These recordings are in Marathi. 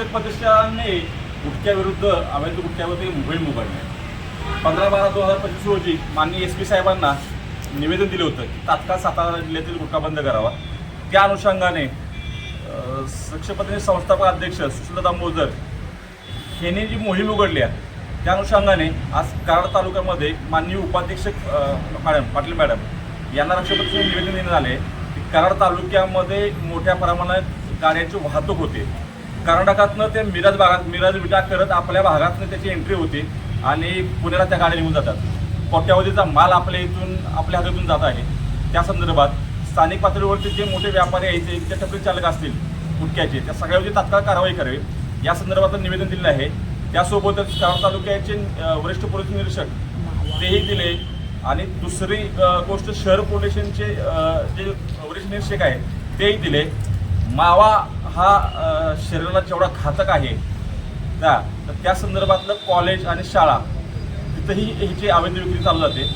रक्षक प्रतिष्ठानने गुटख्याविरुद्ध अवैध गुटख्यावरती मोहीम उघडली. 15/12/2025 रोजी माननीय SP साहेबांना निवेदन दिलं होतं की तात्काळ सातारा जिल्ह्यातील गुटखा बंद करावा. त्या अनुषंगाने रक्षक प्रतिष्ठानचे संस्थापक अध्यक्ष सुशीलदादा मोजर यांनी जी मोहीम उघडली आहे त्या अनुषंगाने आज कराड तालुक्यामध्ये माननीय उपाध्यक्ष पाटील मॅडम यांना रक्षक प्रतिष्ठान निवेदन देण्यात आले की कराड तालुक्यामध्ये मोठ्या प्रमाणात गाड्यांची वाहतूक होते. कर्नाटकातनं ते मिराज विटा करत आपल्या भागातनं त्याची एंट्री होते आणि पुण्याला त्या गाड्या निघून जातात. कोट्यावधीचा माल आपल्या हातातून जात आहे. त्या संदर्भात स्थानिक पातळीवरती जे मोठे व्यापारी आहेत जे टपरी चालक असतील गुटख्याचे त्या सगळ्यावरती तात्काळ कारवाई करावी या संदर्भात निवेदन दिलं आहे. त्यासोबतच कराड तालुक्याचे वरिष्ठ पोलीस निरीक्षक तेही दिले आणि दुसरी गोष्ट शहर पोलीस स्टेशनचे जे वरिष्ठ निरीक्षक आहेत तेही दिले. मावा हा शरीराला जेवढा घातक आहे तर त्या संदर्भातलं कॉलेज आणि शाळा तिथंही ह्याची अवैध विक्री चालू जाते.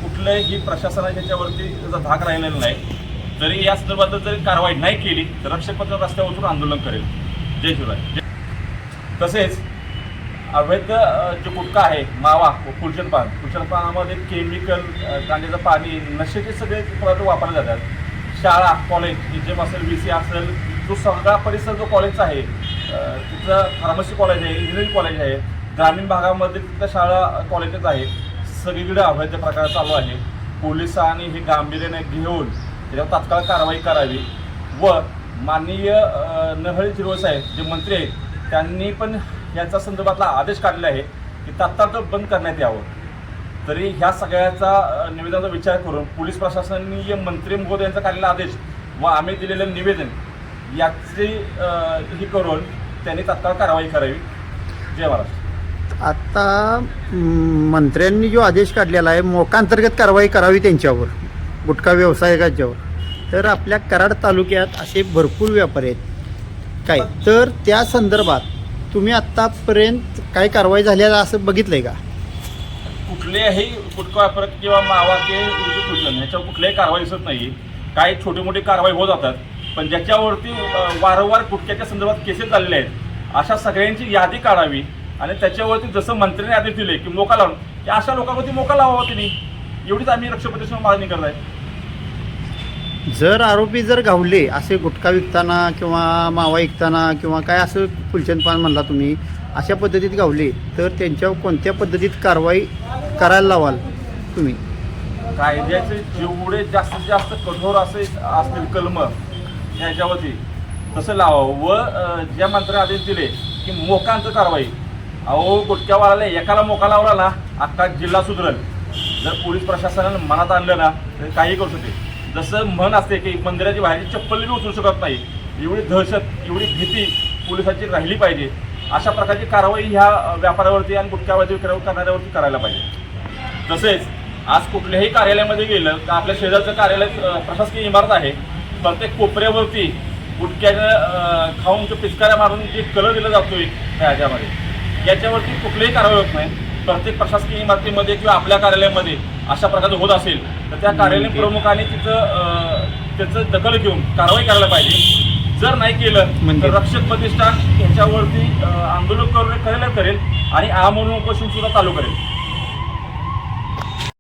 कुठल्याही प्रशासनाने ह्याच्यावरती त्याचा धाक राहिलेला नाही. जरी या संदर्भात जरी कारवाई नाही केली तर रक्षक प्रतिष्ठान रस्त्यावर उतरून आंदोलन करेल. जय शिवराय. तसेच अवैध जो गुटखा आहे मावा फुलचंद पानामध्ये केमिकल कांद्याचं पाणी नशेचे सगळे पदार्थ वापरले जातात. शाळा कॉलेज जिम असेल VC असेल जो सगळा परिसर जो कॉलेजचा आहे तिथं फार्मसी कॉलेज आहे इंजिनिअरिंग कॉलेज आहे ग्रामीण भागामध्ये तिथं शाळा कॉलेजेस आहे. सगळीकडे अवैध प्रकार चालू आहे. पोलिसांनी हे गांभीर्याने घेऊन त्याच्यावर तात्काळ कारवाई करावी व माननीय नहळी झिरवळ साहेब जे मंत्री आहेत त्यांनी पण याचा संदर्भातला आदेश काढला आहे की तात्काळ बंद करण्यात यावं. तरी ह्या सगळ्याचा निवेदनाचा विचार करून पोलीस प्रशासनाने मंत्री महोदयांचा काढलेला आदेश व आम्ही दिलेलं निवेदन याची ही करून त्यांनी तात्काळ कारवाई करावी. जय महाराष्ट्र. आता मंत्र्यांनी जो आदेश काढलेला आहे मोकांतर्गत कारवाई करावी त्यांच्यावर गुटखा व्यावसायिकांच्यावर. तर आपल्या कराड तालुक्यात असे भरपूर व्यापारी आहेत काय तर त्या संदर्भात तुम्ही आत्तापर्यंत काय कारवाई झालेला असं बघितलंय का? कुठल्याही गुटखा व्यापार किंवा मावा के ह्याच्यावर कुठल्याही कारवाई दिसत नाही. काही छोटी मोठी कारवाई होत जातात पण ज्याच्यावरती वारंवार गुटख्याच्या संदर्भात केसेस झालेले आहेत अशा सगळ्यांची यादी काढावी आणि त्याच्यावरती जसं मंत्र्यांनी आदेश दिले की मोका लावून की अशा लोकांवरती मोका लावावा त्यांनी. एवढीच आम्ही रक्षक प्रतिष्ठान मागणी करत आहे. जर आरोपी जर गावले असे गुटखा विकताना किंवा मावा विकताना किंवा काय असं फुलचंद पान म्हणला तुम्ही अशा पद्धतीत गावले तर त्यांच्यावर कोणत्या पद्धतीत कारवाई करायला लावाल तुम्ही? कायद्याचे जेवढे जास्तीत जास्त कठोर असतील कलम ह्याच्यावरती तसं लावावं व ज्या मंत्र्यांनी आदेश दिले की मोकांचं कारवाई. अहो गुटख्यावाल्याला एकाला मोका लावला ना अख्खा जिल्हा सुधरल. जर पोलीस प्रशासनानं मनात आणलं ना तर काही करू शकते. जसं म्हण असते की मंदिराची बाहेरची चप्पल बी उचलू शकत नाही एवढी दहशत एवढी भीती पोलिसांची राहिली पाहिजे. अशा प्रकारची कारवाई ह्या व्यापारावरती आणि गुटख्यावरती विक्री करणाऱ्यावरती करायला पाहिजे. तसेच आज कुठल्याही कार्यालयामध्ये गेलं तर आपल्या शेजारचं कार्यालय प्रशासकीय इमारत आहे प्रत्येक कोपऱ्यावरती गुटख्यानं खाऊन पिचकाऱ्या मारून जे कलर दिला जातोय ह्याच्यामध्ये याच्यावरती कुठलीही कारवाई होत नाही. प्रत्येक प्रशासकीय इमारतीमध्ये किंवा आपल्या कार्यालयामध्ये अशा प्रकारचं होत असेल तर त्या कार्यालय प्रमुखांनी त्याचं दखल घेऊन कारवाई करायला पाहिजे. जर नाही केलं तर रक्षक प्रतिष्ठान ह्याच्यावरती आंदोलन करेल आणि आमरण उपोषण सुद्धा चालू करेल.